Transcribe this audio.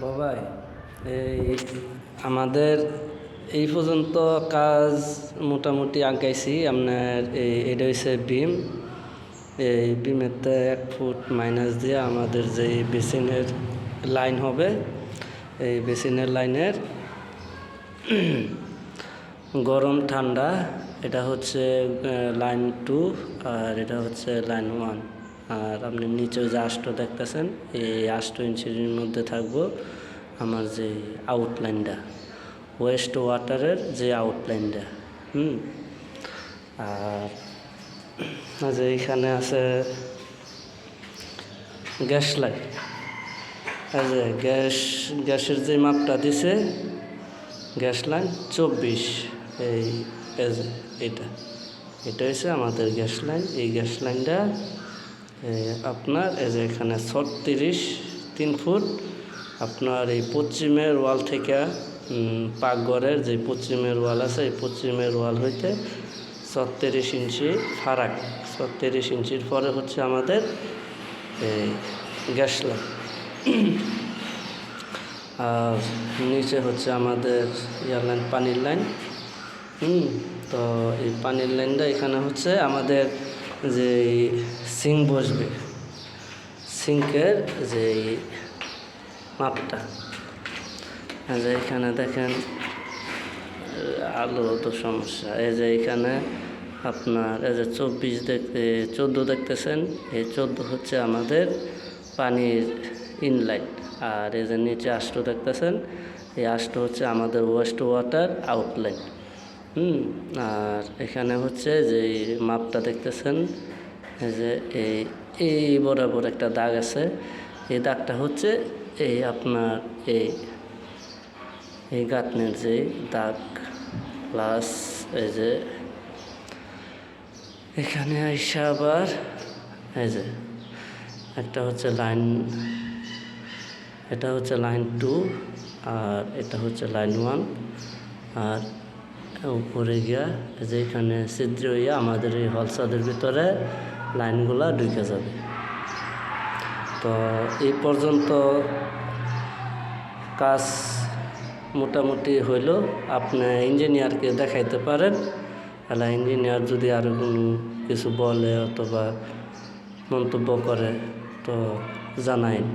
বাবাই এই আমাদের এই পর্যন্ত কাজ মোটামুটি আগাইছি। আপনার এটা হচ্ছে বিম। এই বিমেতে 1 ফুট মাইনাস দিয়ে আমাদের যে বেসিনের লাইন হবে, এই বেসিনের লাইনের গরম ঠান্ডা এটা হচ্ছে লাইন 2 আর এটা হচ্ছে লাইন 1। আর আপনি নিচে যে আষ্ট দেখতেছেন, এই 8 ইঞ্চির মধ্যে থাকবো আমার যে আউটলাইনটা, ওয়েস্ট ওয়াটারের যে আউটলাইনটা। আর যে এইখানে আছে গ্যাস লাইন। এই যে গ্যাসের যে মাপটা দিছে, গ্যাস লাইন 24। এটা হচ্ছে আমাদের গ্যাস লাইন। এই গ্যাস লাইনটা আপনার এই যে এখানে 36 3 ফুট আপনার এই পশ্চিমের ওয়াল থেকে পাকঘরের যে পশ্চিমের ওয়াল আছে, এই পশ্চিমের ওয়াল হইতে 36 ইঞ্চি ফারাক। 36 ইঞ্চির পরে হচ্ছে আমাদের এই গ্যাস লাইন। আর নিচে হচ্ছে আমাদের লাইন, পানির লাইন। তো এই পানির লাইনটা এখানে হচ্ছে আমাদের যে সিঙ্ক বসবে, সিঙ্কের যে মাপটা। যে এখানে দেখেন আলো তো সমস্যা। এই যে এখানে আপনার এই যে 14 দেখতেছেন, এই 14 হচ্ছে আমাদের পানির ইনলাইন। আর এই যে নিচে 8 দেখতেছেন, এই 8 হচ্ছে আমাদের ওয়েস্ট ওয়াটার আউটলাইন। আর এখানে হচ্ছে যে মাপটা দেখতেছেন, এই যে এই বরাবর একটা দাগ আছে, এই দাগটা হচ্ছে এই আপনার এই গাঁথনের যে দাগ। প্লাস এই যে এখানে আইসা আবার এই যে একটা হচ্ছে লাইন, এটা হচ্ছে লাইন 2 আর এটা হচ্ছে লাইন 1। আর উপরে গিয়া যে এখানে ছিদ্র হইয়া আমাদের এই হলসাদের ভিতরে লাইনগুলা ঢুকে যাবে। তো এই পর্যন্ত কাজ মোটামুটি হইল। আপনি ইঞ্জিনিয়ারকে দেখাইতে পারেন, তাহলে ইঞ্জিনিয়ার যদি আরও কোনো কিছু বলে অথবা মন্তব্য করে তো জানাইন।